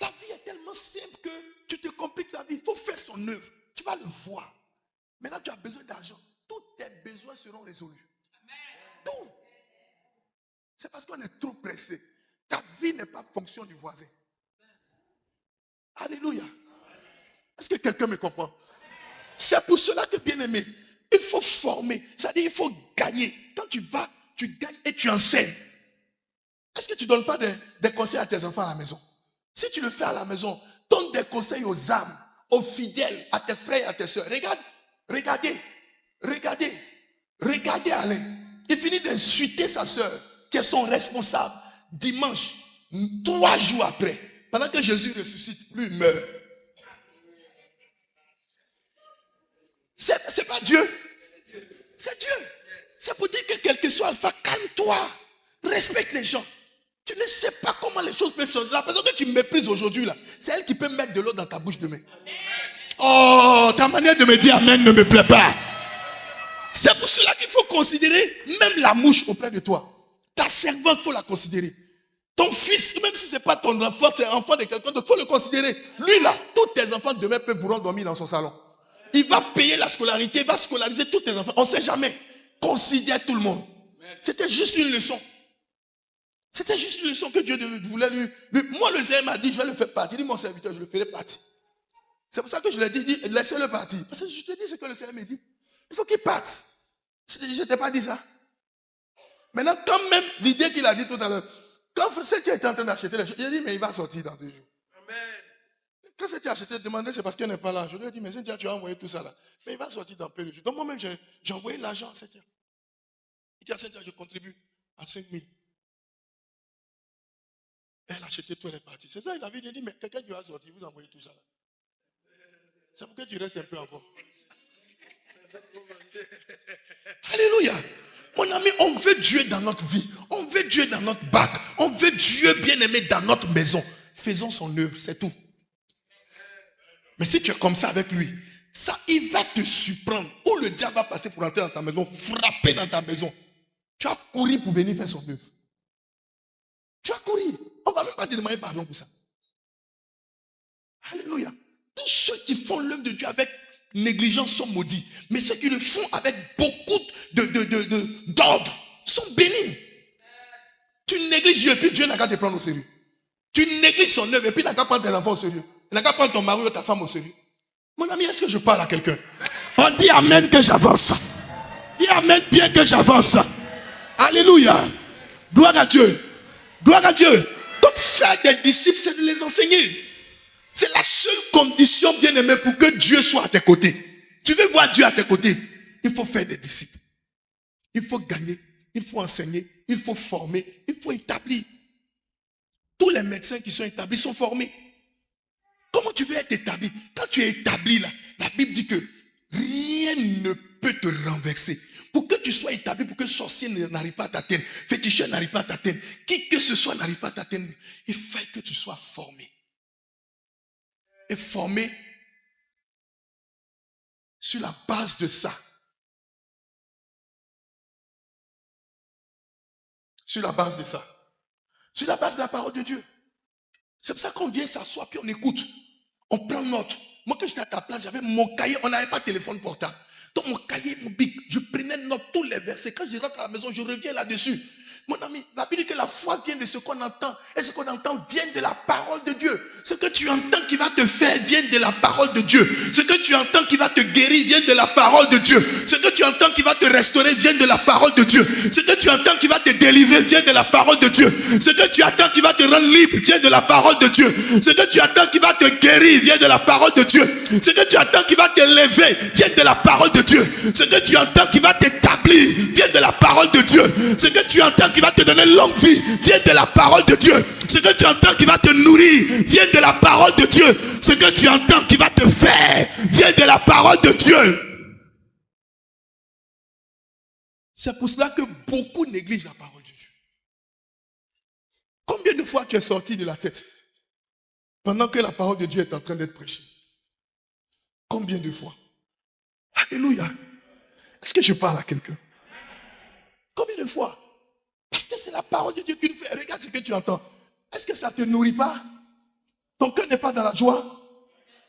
A: La vie est tellement simple que tu te compliques la vie. Il faut faire son œuvre. Tu vas le voir. Maintenant, tu as besoin d'argent. Tous tes besoins seront résolus. Tout. C'est parce qu'on est trop pressé. Ta vie n'est pas fonction du voisin. Alléluia. Est-ce que quelqu'un me comprend? C'est pour cela que, bien aimé, il faut former. C'est-à-dire, il faut gagner. Quand tu vas, tu gagnes et tu enseignes. Est-ce que tu ne donnes pas des conseils à tes enfants à la maison? Si tu le fais à la maison, donne des conseils aux âmes, aux fidèles, à tes frères et à tes soeurs. Regardez Alain. Il finit d'insulter sa soeur, qui est son responsable. Dimanche, 3 jours après, pendant que Jésus ressuscite, lui il meurt. C'est pas Dieu. C'est Dieu. C'est pour dire que quel que soit Alpha, calme-toi. Respecte les gens. Tu ne sais pas comment les choses peuvent changer. La personne que tu méprises aujourd'hui, là, c'est elle qui peut mettre de l'eau dans ta bouche demain. Oh, ta manière de me dire amen ne me plaît pas. C'est pour cela qu'il faut considérer même la mouche auprès de toi. Ta servante, il faut la considérer. Ton fils, même si ce n'est pas ton enfant, c'est l'enfant de quelqu'un d'autre, il faut le considérer. Lui là, tous tes enfants demain pourront dormir dans son salon. Il va payer la scolarité, il va scolariser tous tes enfants. On ne sait jamais. Considère tout le monde. C'était juste une leçon. C'était juste une leçon que Dieu voulait lui. Moi, le Seigneur m'a dit, je vais le faire partir. Il dit, mon serviteur, je le ferai partir. C'est pour ça que je lui ai dit, laissez-le partir. Parce que je te dis ce que le Seigneur m'a dit. Il faut qu'il parte. Je ne t'ai pas dit ça. Maintenant, quand même, l'idée qu'il a dit tout à l'heure, quand Frédéric était en train d'acheter les choses, il a dit, mais il va sortir dans 2 jours. Amen. Quand c'était acheté, demandé, c'est parce qu'elle n'est pas là. Je lui ai dit, mais Cynthia, tu as envoyé tout ça là. Mais il va sortir dans peu de jours. Donc moi-même, j'ai envoyé l'argent à Cynthia. Il dit à Cynthia, je contribue à 5 000. Elle a acheté tout, elle est partie. C'est ça, il avait dit, mais quelqu'un qui va sortir, vous envoyez tout ça là. C'est pour que tu restes un peu encore. Alléluia. Mon ami, on veut Dieu dans notre vie. On veut Dieu dans notre bac. On veut Dieu bien-aimé dans notre maison. Faisons son œuvre, c'est tout. Mais si tu es comme ça avec lui, ça, il va te surprendre. Où le diable va passer pour entrer dans ta maison, frapper dans ta maison. Tu as couru pour venir faire son œuvre. Tu as couru. On ne va même pas te demander pardon pour ça. Alléluia. Tous ceux qui font l'œuvre de Dieu avec négligence sont maudits. Mais ceux qui le font avec beaucoup d'ordre sont bénis. Tu négliges Dieu et puis Dieu n'a qu'à te prendre au sérieux. Tu négliges son œuvre et puis il n'a qu'à prendre tes enfants au sérieux. Il n'a qu'à prendre ton mari ou ta femme au sérieux. Mon ami, est-ce que je parle à quelqu'un? On dit amen que j'avance. Dis amen bien que j'avance. Alléluia. Gloire à Dieu. Gloire à Dieu. Donc faire des disciples, c'est de les enseigner. C'est la seule condition, bien aimé, pour que Dieu soit à tes côtés. Tu veux voir Dieu à tes côtés, il faut faire des disciples. Il faut gagner, il faut enseigner, il faut former, il faut établir. Tous les médecins qui sont établis sont formés. Comment tu veux être établi? Quand tu es établi là, la Bible dit que rien ne peut te renverser. Pour que tu sois établi, pour que sorcier n'arrive pas à t'atteindre, féticheur n'arrive pas à t'atteindre, qui que ce soit n'arrive pas à t'atteindre, il faut que tu sois formé. Et formé sur la base de ça. Sur la base de ça. Sur la base de la parole de Dieu. C'est pour ça qu'on vient s'asseoir puis on écoute. On prend note. Moi, quand j'étais à ta place, j'avais mon cahier. On n'avait pas de téléphone portable. Donc, mon cahier, mon bic, je prenais note tous les versets. Quand je rentre à la maison, je reviens là-dessus. Mon ami, la Bible dit que la foi vient de ce qu'on entend. Et ce qu'on entend vient de la parole de Dieu. Ce que tu entends qui va te faire vient de la parole de Dieu. Ce que tu entends qui va te guérir vient de la parole de Dieu. Ce que tu entends qui va te restaurer vient de la parole de Dieu. Ce que tu entends qui va te délivrer vient de la parole de Dieu. Ce que tu attends qui va te rendre libre vient de la parole de Dieu. Ce que tu attends qui va te guérir vient de la parole de Dieu. Ce que tu attends qui va t'élever vient de la parole de Dieu. Ce que tu entends qui va t'établir vient de la parole de Dieu. Ce que tu entends qui va te donner longue vie vient de la parole de Dieu. Ce que tu entends qui va te nourrir vient de la parole de Dieu. Ce que tu entends qui va te faire vient de la parole de Dieu. C'est pour cela que beaucoup négligent la parole de Dieu. Combien de fois tu es sorti de la tête pendant que la parole de Dieu est en train d'être prêchée? Combien de fois? Alléluia. Est-ce que je parle à quelqu'un? Combien de fois? Parce que c'est la parole de Dieu qui nous fait. Regarde ce que tu entends. Est-ce que ça ne te nourrit pas? Ton cœur n'est pas dans la joie?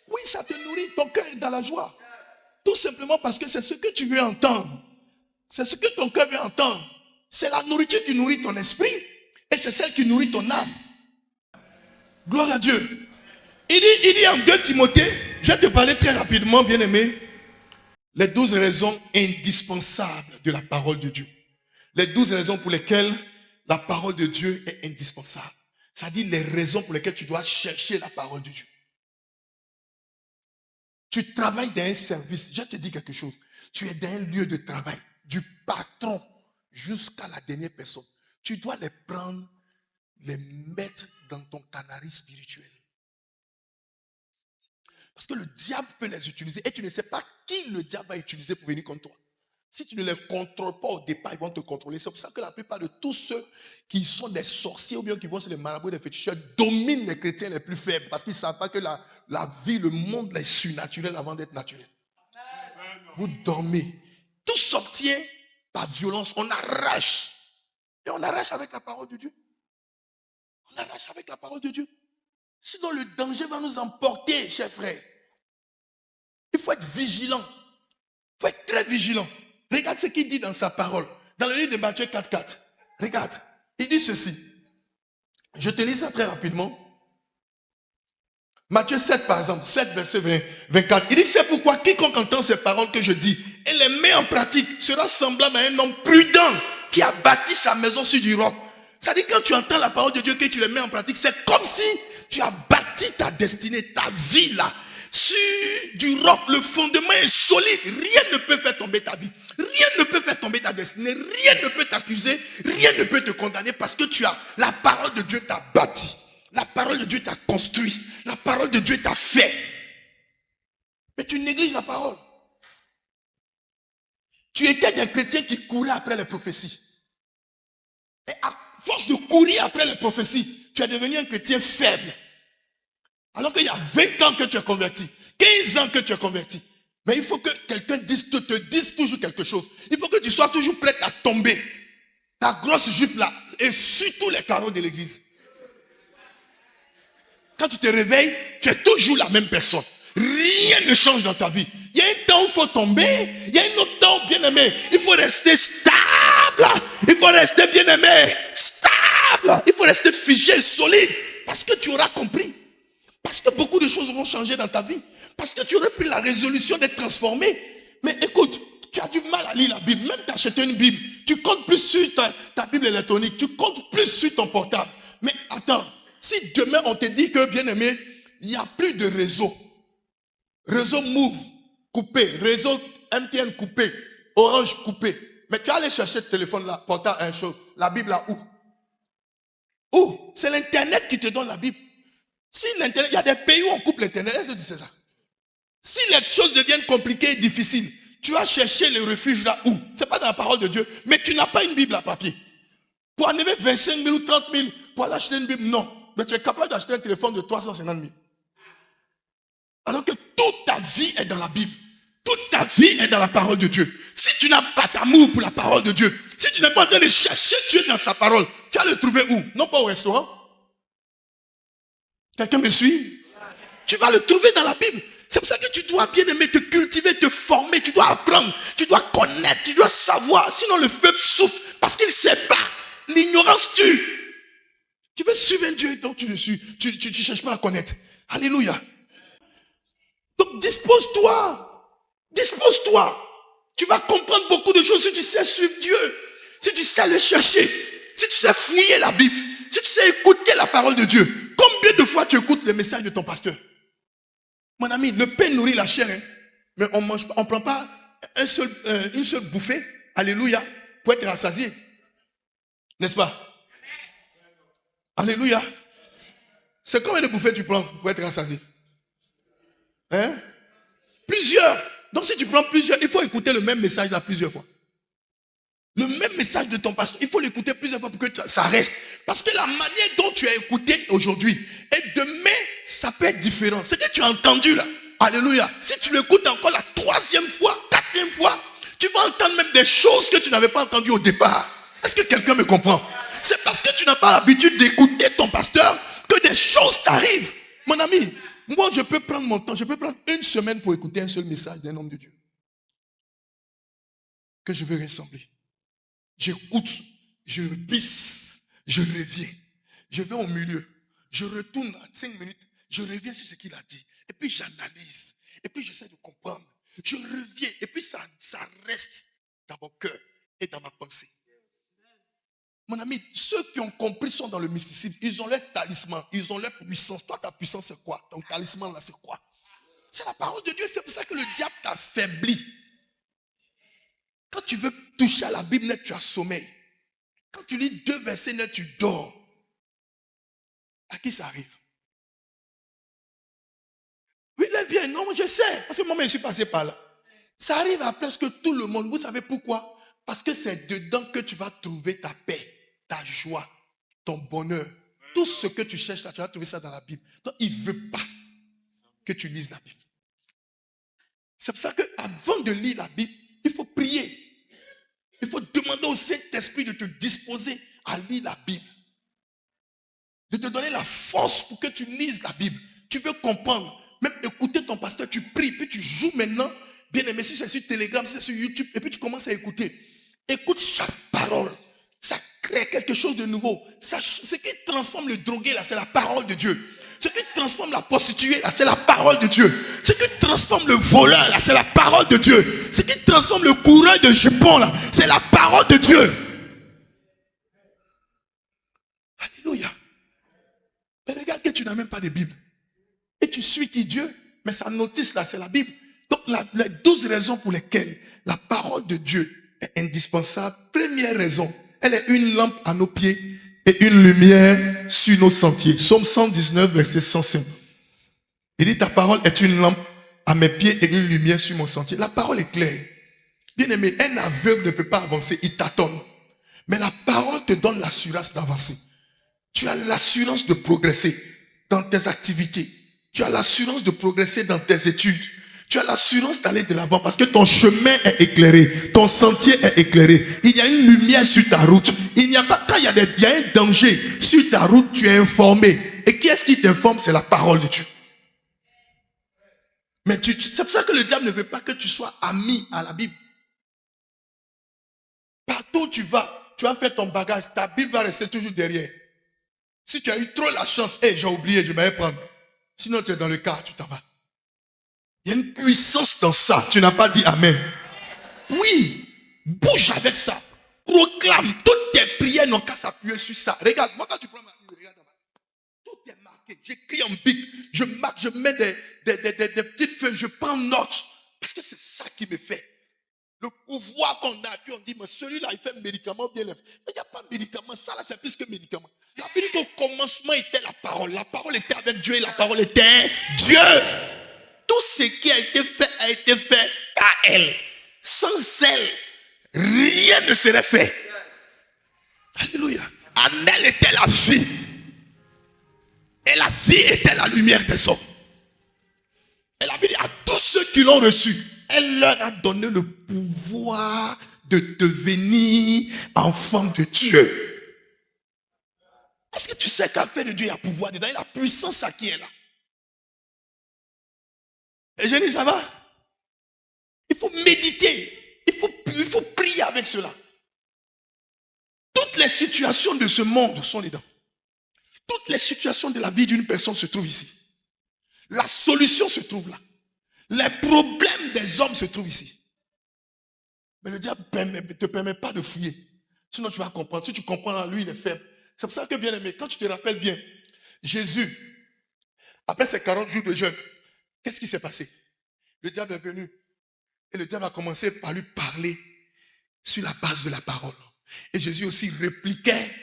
A: Oui, ça te nourrit. Ton cœur est dans la joie. Tout simplement parce que c'est ce que tu veux entendre. C'est ce que ton cœur veut entendre. C'est la nourriture qui nourrit ton esprit. Et c'est celle qui nourrit ton âme. Gloire à Dieu. Il dit en 2 Timothée, je vais te parler très rapidement, bien aimé, les 12 raisons indispensables de la parole de Dieu. Les 12 raisons pour lesquelles la parole de Dieu est indispensable. C'est-à-dire les raisons pour lesquelles tu dois chercher la parole de Dieu. Tu travailles dans un service. Je te dis quelque chose. Tu es dans un lieu de travail. Du patron jusqu'à la dernière personne. Tu dois les prendre, les mettre dans ton canari spirituel. Parce que le diable peut les utiliser et tu ne sais pas qui le diable va utiliser pour venir contre toi. Si tu ne les contrôles pas au départ, ils vont te contrôler. C'est pour ça que la plupart de tous ceux qui sont des sorciers ou bien qui vont sur les marabouts des féticheurs dominent les chrétiens les plus faibles parce qu'ils ne savent pas que la vie, le monde est surnaturel avant d'être naturel. Vous dormez. Tout s'obtient par violence. On arrache. Et on arrache avec la parole de Dieu. On arrache avec la parole de Dieu. Sinon le danger va nous emporter, chers frères. Il faut être vigilant. Il faut être très vigilant. Regarde ce qu'il dit dans sa parole. Dans le livre de Matthieu 4:4. Regarde. Il dit ceci. Je te lis ça très rapidement. Matthieu 7 par exemple. 7 verset 24. Il dit c'est pourquoi quiconque entend ces paroles que je dis et les met en pratique sera semblable à un homme prudent qui a bâti sa maison sur du roc. C'est-à-dire quand tu entends la parole de Dieu que tu les mets en pratique, c'est comme si tu as bâti ta destinée, ta vie là, sur du roc. Le fondement est solide. Rien ne peut faire tomber ta vie. Rien ne peut faire tomber ta destinée. Rien ne peut t'accuser. Rien ne peut te condamner parce que tu as la parole de Dieu t'a bâti. La parole de Dieu t'a construit. La parole de Dieu t'a fait. Mais tu négliges la parole. Tu étais des chrétiens qui couraient après les prophéties. Et à force de courir après les prophéties, tu es devenu un chrétien faible. Alors qu'il y a 20 ans que tu es converti, 15 ans que tu es converti. Mais il faut que quelqu'un te dise toujours quelque chose. Il faut que tu sois toujours prêt à tomber. Ta grosse jupe là, et surtout les carreaux de l'église. Quand tu te réveilles, tu es toujours la même personne. Rien ne change dans ta vie. Il y a un temps où il faut tomber, il y a un autre temps, bien aimé, il faut rester stable. Il faut rester, bien aimé, stable. Il faut rester figé, solide. Parce que tu auras compris. Parce que beaucoup de choses auront changé dans ta vie. Parce que tu aurais pris la résolution d'être transformé. Mais écoute, tu as du mal à lire la Bible. Même t'acheter une Bible, tu comptes plus sur ta Bible électronique. Tu comptes plus sur ton portable. Mais attends, si demain on te dit que, bien aimé, il n'y a plus de réseau. Réseau Move coupé, réseau MTN coupé, Orange coupé. Mais tu vas aller chercher le téléphone là, portable, la Bible là où? Où? C'est l'internet qui te donne la Bible. Si l'internet, il y a des pays où on coupe l'internet, est-ce que tu sais ça? Si les choses deviennent compliquées et difficiles, tu vas chercher le refuge là où? C'est pas dans la parole de Dieu, mais tu n'as pas une Bible à papier. Pour enlever 25 000 ou 30 000 pour aller acheter une Bible, non. Mais tu es capable d'acheter un téléphone de 350 000. Alors que toute ta vie est dans la Bible. Toute ta vie est dans la parole de Dieu. Si tu n'as pas d'amour pour la parole de Dieu, si tu n'es pas en train de chercher Dieu dans sa parole, tu vas le trouver où? Non pas au restaurant. Quelqu'un me suit? Tu vas le trouver dans la Bible. C'est pour ça que tu dois bien aimer te cultiver, te former. Tu dois apprendre, tu dois connaître, tu dois savoir. Sinon le peuple souffre parce qu'il ne sait pas. L'ignorance tue. Tu veux suivre un Dieu dont tu ne cherches pas à connaître. Alléluia. Donc dispose-toi. Dispose-toi. Tu vas comprendre beaucoup de choses si tu sais suivre Dieu. Si tu sais le chercher. Si tu sais fouiller la Bible. Si tu sais écouter la parole de Dieu. Combien de fois tu écoutes le message de ton pasteur? Mon ami, le pain nourrit la chair. Hein? Mais on ne prend pas une seule bouffée. Alléluia. Pour être rassasié. N'est-ce pas? Alléluia. C'est combien de bouffées tu prends pour être rassasié? Hein? Plusieurs. Donc si tu prends plusieurs, il faut écouter le même message là plusieurs fois. Le même message de ton pasteur, il faut l'écouter plusieurs fois pour que ça reste. Parce que la manière dont tu as écouté aujourd'hui et demain, ça peut être différent. C'est que tu as entendu là. Alléluia. Si tu l'écoutes encore la 3e fois, 4e fois, tu vas entendre même des choses que tu n'avais pas entendues au départ. Est-ce que quelqu'un me comprend? C'est parce que tu n'as pas l'habitude d'écouter ton pasteur que des choses t'arrivent. Mon ami, moi je peux prendre mon temps, je peux prendre 1 semaine pour écouter un seul message d'un homme de Dieu. Que je veux ressembler. J'écoute, je pisse, je reviens. Je vais au milieu, je retourne à 5 minutes, je reviens sur ce qu'il a dit. Et puis j'analyse, et puis j'essaie de comprendre. Je reviens, et puis ça reste dans mon cœur et dans ma pensée. Mon ami, ceux qui ont compris sont dans le mysticisme. Ils ont leur talisman, ils ont leur puissance. Toi, ta puissance, c'est quoi? Ton talisman, là, c'est quoi? C'est la parole de Dieu. C'est pour ça que le diable t'affaiblit. Quand tu veux toucher à la Bible net, tu as sommeil. Quand tu lis 2 versets net, tu dors. À qui ça arrive? Oui, il est bien. Non, je sais. Parce que moi, je suis passé par là. Ça arrive à presque tout le monde. Vous savez pourquoi? Parce que c'est dedans que tu vas trouver ta paix, ta joie, ton bonheur. Tout ce que tu cherches là, tu vas trouver ça dans la Bible. Donc, il ne veut pas que tu lises la Bible. C'est pour ça qu'avant de lire la Bible, il faut prier. Il faut demander au Saint-Esprit de te disposer à lire la Bible. De te donner la force pour que tu lises la Bible. Tu veux comprendre. Même écouter ton pasteur, tu pries, puis tu joues maintenant. Bien aimé, si c'est sur Telegram, si c'est sur YouTube, et puis tu commences à écouter. Écoute chaque parole. Ça crée quelque chose de nouveau. Ce qui transforme le drogué, là, c'est la parole de Dieu. Ce qui transforme la prostituée, là, c'est la parole de Dieu. Ce qui transforme le voleur, là, c'est la parole de Dieu. Ce qui transforme le coureur de jupon, là, c'est la parole de Dieu. Alléluia. Mais regarde que tu n'as même pas de Bible. Et tu suis qui Dieu? Mais sa notice, là, c'est la Bible. Donc, les 12 raisons pour lesquelles la parole de Dieu est indispensable. Première raison, elle est une lampe à nos pieds et une lumière sur nos sentiers. Psaume 119, verset 105. Il dit, ta parole est une lampe à mes pieds et une lumière sur mon sentier. La parole est claire. Bien aimé, un aveugle ne peut pas avancer, il tâtonne. Mais la parole te donne l'assurance d'avancer. Tu as l'assurance de progresser dans tes activités. Tu as l'assurance de progresser dans tes études. Tu as l'assurance d'aller de l'avant parce que ton chemin est éclairé. Ton sentier est éclairé. Il y a une lumière sur ta route. Il n'y a pas, quand il y a un danger sur ta route, tu es informé. Et qui est-ce qui t'informe? C'est la parole de Dieu. Mais c'est pour ça que le diable ne veut pas que tu sois ami à la Bible. Partout où tu vas faire ton bagage. Ta Bible va rester toujours derrière. Si tu as eu trop la chance, j'ai oublié, je vais prendre. Sinon, tu es dans le car, tu t'en vas. Il y a une puissance dans ça. Tu n'as pas dit Amen. Oui. Bouge avec ça. Proclame. Toutes tes prières n'ont qu'à s'appuyer sur ça. Regarde, moi quand tu prends ma Bible, regarde. Tout est marqué. J'écris en bic. Je marque, je mets des petites feuilles. Je prends note. Parce que c'est ça qui me fait. Le pouvoir qu'on a, puis on dit, mais celui-là, il fait médicament bien. Mais il n'y a pas de médicament. Ça, là, c'est plus que médicament. La Bible dit qu'au commencement était la parole. La parole était avec Dieu et la parole était Dieu. Tout ce qui a été fait à elle. Sans elle, rien ne serait fait. Alléluia. En elle était la vie. Et la vie était la lumière des hommes. Et la Bible dit à tous ceux qui l'ont reçu, elle leur a donné le pouvoir de devenir enfants de Dieu. Est-ce que tu sais qu'à faire de Dieu, il y a pouvoir dedans, il y a la puissance à qui est là. Et je dis, ça va? Il faut méditer. Il faut prier avec cela. Toutes Toutes les situations de ce monde sont dedans. Toutes les situations de la vie d'une personne se trouvent ici. La solution se trouve là. Les problèmes des hommes se trouvent ici. Mais le diable ne te permet pas de fouiller. Sinon tu vas comprendre. Si tu comprends, lui il est faible. C'est pour ça que, bien aimé, quand tu te rappelles bien, Jésus, après ces 40 jours de jeûne, qu'est-ce qui s'est passé? Le diable est venu. Et le diable a commencé par lui parler sur la base de la parole. Et Jésus aussi répliquait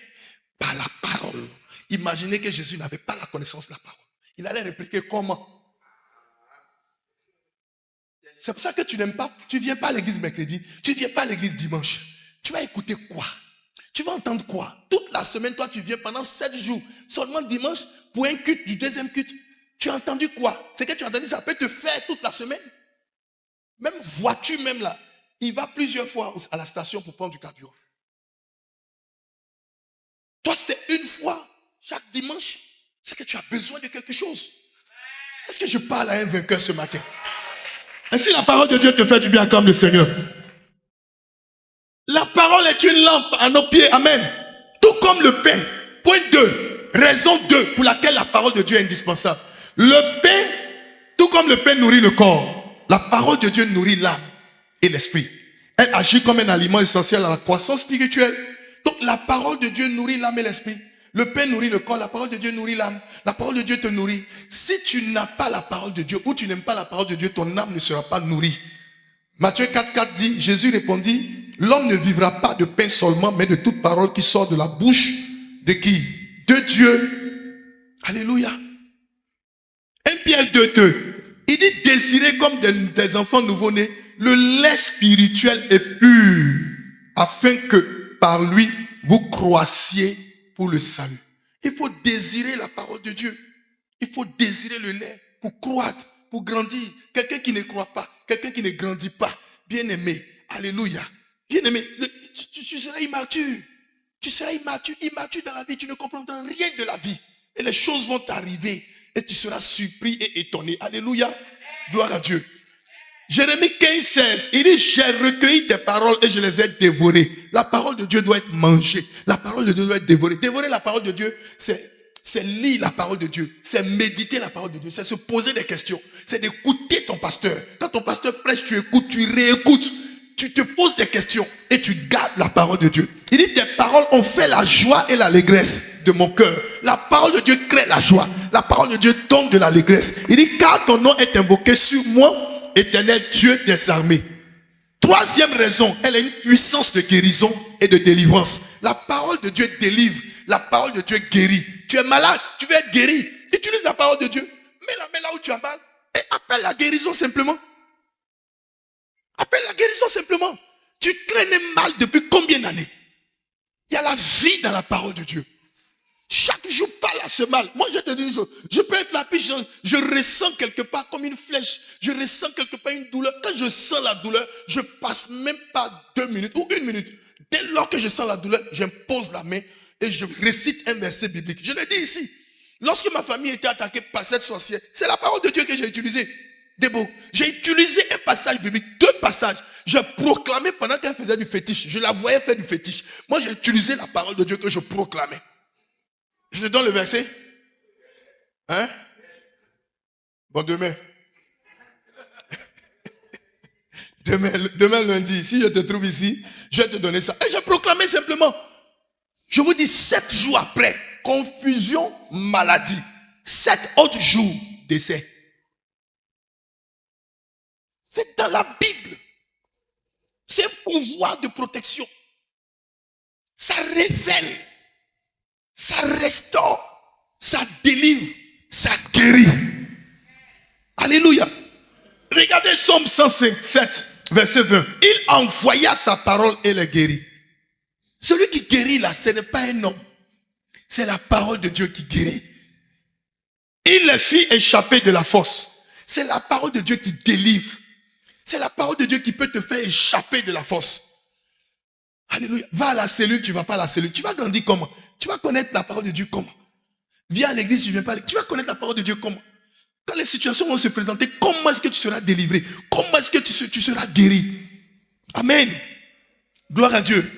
A: par la parole. Imaginez que Jésus n'avait pas la connaissance de la parole. Il allait répliquer comment? C'est pour ça que tu n'aimes pas, tu ne viens pas à l'église mercredi, tu ne viens pas à l'église dimanche. Tu vas écouter quoi? Tu vas entendre quoi? Toute la semaine, toi, tu viens pendant 7 jours. Seulement dimanche, pour un culte, du deuxième culte. Tu as entendu quoi? C'est que tu as entendu, ça peut te faire toute la semaine. Même voiture, même là. Il va plusieurs fois à la station pour prendre du carburant. Toi, c'est une fois, chaque dimanche, c'est que tu as besoin de quelque chose. Est-ce que je parle à un vainqueur ce matin? Et si la parole de Dieu te fait du bien, acclame le Seigneur. La parole est une lampe à nos pieds. Amen. Tout comme le pain. Point 2. Raison 2 pour laquelle la parole de Dieu est indispensable. Le pain, tout comme le pain nourrit le corps, la parole de Dieu nourrit l'âme et l'esprit. Elle agit comme un aliment essentiel à la croissance spirituelle. Donc la parole de Dieu nourrit l'âme et l'esprit. Le pain nourrit le corps, la parole de Dieu nourrit l'âme. La parole de Dieu te nourrit. Si tu n'as pas la parole de Dieu ou tu n'aimes pas la parole de Dieu, ton âme ne sera pas nourrie. Matthieu 4,4 dit, Jésus répondit, l'homme ne vivra pas de pain seulement, mais de toute parole qui sort de la bouche de qui? De Dieu. Alléluia. 1 Pierre 2,2. Il dit, désirez comme des enfants nouveau-nés le lait spirituel et pur, afin que par lui vous croissiez pour le salut. Il faut désirer la parole de Dieu. Il faut désirer le lait pour croître, pour grandir. Quelqu'un qui ne croit pas, quelqu'un qui ne grandit pas, bien aimé, alléluia, bien aimé, tu seras immature. Tu seras immature dans la vie, tu ne comprendras rien de la vie. Et les choses vont t'arriver et tu seras surpris et étonné. Alléluia, gloire à Dieu. Jérémie 15,16, il dit, j'ai recueilli tes paroles et je les ai dévorées. La parole de Dieu doit être mangée. La parole de Dieu doit être dévorée. Dévorer la parole de Dieu, c'est lire la parole de Dieu. C'est méditer la parole de Dieu. C'est se poser des questions. C'est d'écouter ton pasteur. Quand ton pasteur prêche, tu écoutes, tu réécoutes. Tu te poses des questions et tu gardes la parole de Dieu. Il dit, tes paroles ont fait la joie et l'allégresse de mon cœur. La parole de Dieu crée la joie. La parole de Dieu donne de l'allégresse. Il dit, car ton nom est invoqué sur moi, Éternel Dieu des armées. Troisième raison, elle a une puissance de guérison et de délivrance. La parole de Dieu délivre. La parole de Dieu guérit. Tu es malade, tu veux être guéri. Utilise la parole de Dieu. Mets la main là où tu as mal et appelle la guérison simplement. Appelle la guérison simplement. Tu traînes mal depuis combien d'années? Il y a la vie dans la parole de Dieu. Chaque jour, parle à ce mal. Moi, je te dis une chose. Je peux être là, puis je ressens quelque part comme une flèche. Je ressens quelque part une douleur. Quand je sens la douleur, je passe même pas 2 minutes ou 1 minute. Dès lors que je sens la douleur, j'impose la main et je récite un verset biblique. Je l'ai dit ici. Lorsque ma famille était attaquée par cette sorcière, c'est la parole de Dieu que j'ai utilisée. Débo, j'ai utilisé un passage biblique, 2 passages. J'ai proclamé pendant qu'elle faisait du fétiche. Je la voyais faire du fétiche. Moi, j'ai utilisé la parole de Dieu que je proclamais. Je te donne le verset. Hein? Bon, demain. Demain lundi, si je te trouve ici, je vais te donner ça. Et j'ai proclamé simplement. Je vous dis, 7 jours après, confusion, maladie. 7 autres jours, décès. C'est dans la Bible. C'est un pouvoir de protection. Ça révèle. Ça restaure, ça délivre, ça guérit. Alléluia. Regardez Somme 107, verset 20. Il envoya sa parole et les guérit. Celui qui guérit là, ce n'est pas un homme. C'est la parole de Dieu qui guérit. Il les fit échapper de la fosse. C'est la parole de Dieu qui délivre. C'est la parole de Dieu qui peut te faire échapper de la fosse. Alléluia. Va à la cellule, tu ne vas pas à la cellule. Tu vas grandir comment? Tu vas connaître la parole de Dieu comment? Viens à l'église, tu ne viens pas à l'église. Tu vas connaître la parole de Dieu comment? Quand les situations vont se présenter, comment est-ce que tu seras délivré? Comment est-ce que tu seras guéri? Amen. Gloire à Dieu.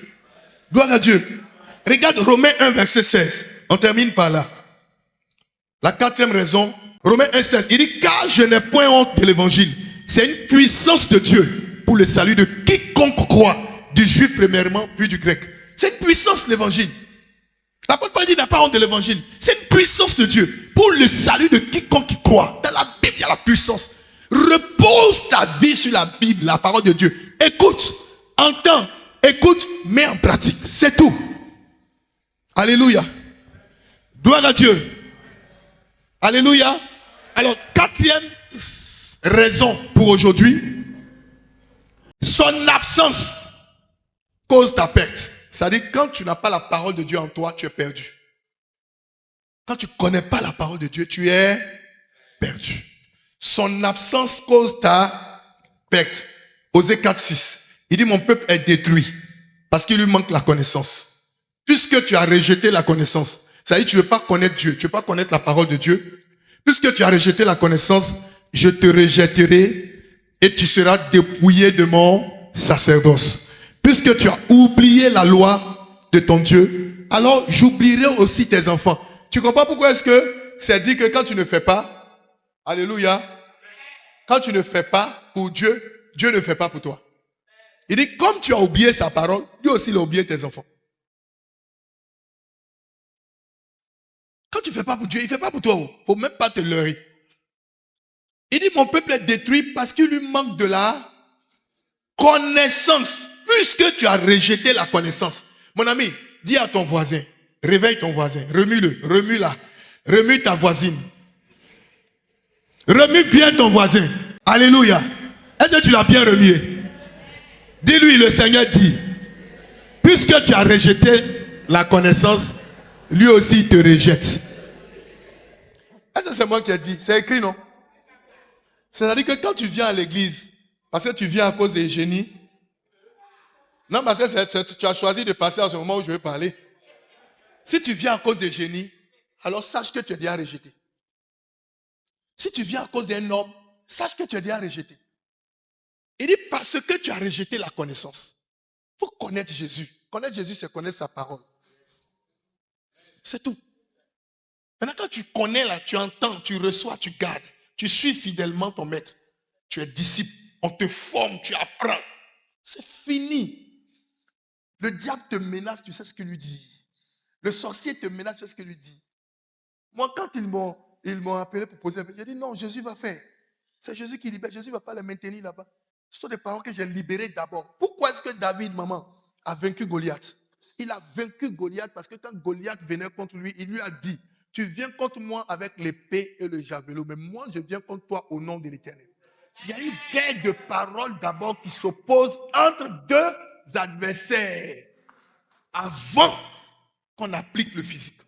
A: Gloire à Dieu. Regarde Romains 1, verset 16. On termine par là. La quatrième raison, Romains 1, 16. Il dit, car je n'ai point honte de l'évangile. C'est une puissance de Dieu pour le salut de quiconque croit, du juif premièrement, puis du grec. C'est une puissance l'évangile. L'apôtre Paul dit, il n'a pas honte de l'évangile. C'est une puissance de Dieu pour le salut de quiconque qui croit. Dans la Bible, il y a la puissance. Repose ta vie sur la Bible, la parole de Dieu. Écoute, entends, écoute, mets en pratique. C'est tout. Alléluia. Gloire à Dieu. Alléluia. Alors, quatrième raison pour aujourd'hui, son absence cause ta perte. C'est-à-dire, quand tu n'as pas la parole de Dieu en toi, tu es perdu. Quand tu ne connais pas la parole de Dieu, tu es perdu. Son absence cause ta perte. Osée 4:6. Il dit, mon peuple est détruit parce qu'il lui manque la connaissance. Puisque tu as rejeté la connaissance, c'est-à-dire tu ne veux pas connaître Dieu, tu ne veux pas connaître la parole de Dieu. Puisque tu as rejeté la connaissance, je te rejetterai et tu seras dépouillé de mon sacerdoce. Puisque tu as oublié la loi de ton Dieu, alors j'oublierai aussi tes enfants. Tu comprends pourquoi est-ce que c'est dit que quand tu ne fais pas, alléluia, quand tu ne fais pas pour Dieu, Dieu ne fait pas pour toi. Il dit, comme tu as oublié sa parole, lui aussi il a oublié tes enfants. Quand tu ne fais pas pour Dieu, il ne fait pas pour toi. Il ne faut même pas te leurrer. Il dit, mon peuple est détruit parce qu'il lui manque de la connaissance. Puisque tu as rejeté la connaissance. Mon ami, dis à ton voisin, réveille ton voisin, remue-le, remue-la, remue ta voisine. Remue bien ton voisin. Alléluia. Est-ce que tu l'as bien remué? Dis-lui, le Seigneur dit, puisque tu as rejeté la connaissance, lui aussi il te rejette. Est-ce que c'est moi qui ai dit? C'est écrit, non? C'est-à-dire que quand tu viens à l'église, parce que tu viens à cause des génies, non, parce que tu as choisi de passer à ce moment où je vais parler. Si tu viens à cause des génies, alors sache que tu es déjà rejeté. Si tu viens à cause d'un homme, sache que tu es déjà rejeté. Il dit parce que tu as rejeté la connaissance. Il faut connaître Jésus. Connaître Jésus, c'est connaître sa parole. C'est tout. Maintenant, quand tu connais là, tu entends, tu reçois, tu gardes. Tu suis fidèlement ton maître. Tu es disciple. On te forme, tu apprends. C'est fini. Le diable te menace, tu sais ce qu'il lui dit. Le sorcier te menace, tu sais ce qu'il lui dit. Moi, quand ils m'ont appelé pour poser un peu, j'ai dit non, Jésus va faire. C'est Jésus qui libère. Jésus ne va pas les maintenir là-bas. Ce sont des paroles que j'ai libérées d'abord. Pourquoi est-ce que David, maman, a vaincu Goliath? Il a vaincu Goliath parce que quand Goliath venait contre lui, il lui a dit, tu viens contre moi avec l'épée et le javelot, mais moi je viens contre toi au nom de l'Éternel. Il y a une guerre de paroles d'abord qui s'oppose entre deux adversaires avant qu'on applique le physique.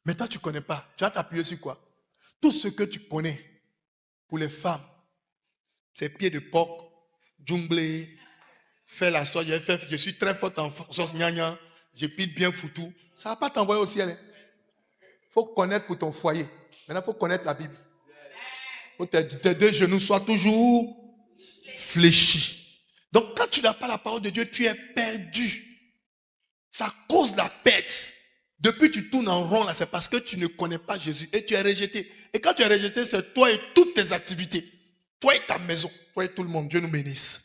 A: Maintenant tu ne connais pas. Tu vas t'appuyer sur quoi? Tout ce que tu connais pour les femmes, c'est pieds de porc, jongler, faire la sauce. Je suis très forte en sauce gnagna, je pile bien foutu. Ça ne va pas t'envoyer au ciel. Il faut connaître pour ton foyer. Maintenant, il faut connaître la Bible. Il faut que tes deux genoux soient toujours fléchis. Donc, quand tu n'as pas la parole de Dieu, tu es perdu. Ça cause la perte. Depuis tu tournes en rond, là, c'est parce que tu ne connais pas Jésus et tu es rejeté. Et quand tu es rejeté, c'est toi et toutes tes activités. Toi et ta maison. Toi et tout le monde. Dieu nous bénisse.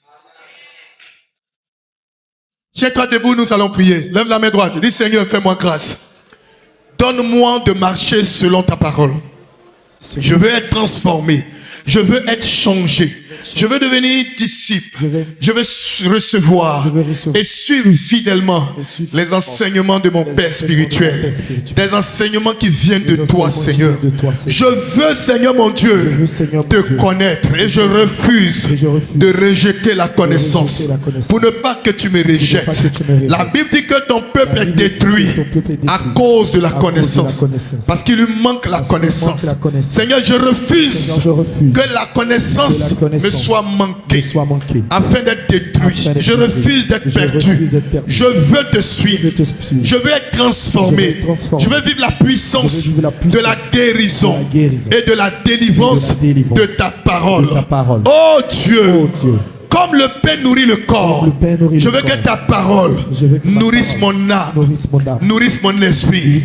A: Tiens-toi debout, nous allons prier. Lève la main droite. Dis Seigneur, fais-moi grâce. Donne-moi de marcher selon ta parole. Je veux être transformé. Je veux être changé. Je veux devenir disciple. Je veux recevoir et suivre fidèlement les enseignements de mon Père spirituel. Des enseignements qui viennent de toi, Seigneur. Je veux, Seigneur mon Dieu, te connaître et je refuse de rejeter la connaissance pour ne pas que tu me rejettes. La Bible dit que ton peuple est détruit à cause de la connaissance. Parce qu'il lui manque la connaissance. Seigneur, je refuse que la connaissance me soit manquée afin d'être détruit. Je refuse d'être perdu. Je veux te suivre. Je veux être transformé. Je veux vivre la puissance de la guérison et de la délivrance de ta parole. Oh Dieu, Comme le pain nourrit le corps, je veux que ta parole nourrisse mon âme, nourrisse mon esprit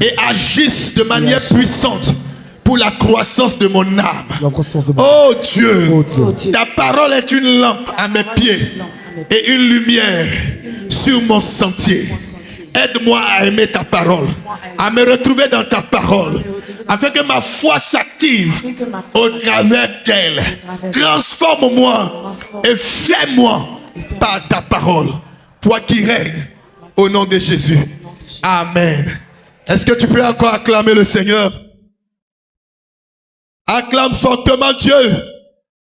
A: et agisse de manière puissante pour la croissance de mon âme. Oh Dieu, ta parole est une lampe à mes pieds et une lumière sur mon sentier. Aide-moi à aimer ta parole, à me retrouver dans ta parole, afin que ma foi s'active au travers d'elle. Transforme-moi et fais-moi par ta parole. Toi qui règnes au nom de Jésus. Amen. Est-ce que tu peux encore acclamer le Seigneur? Acclame fortement Dieu.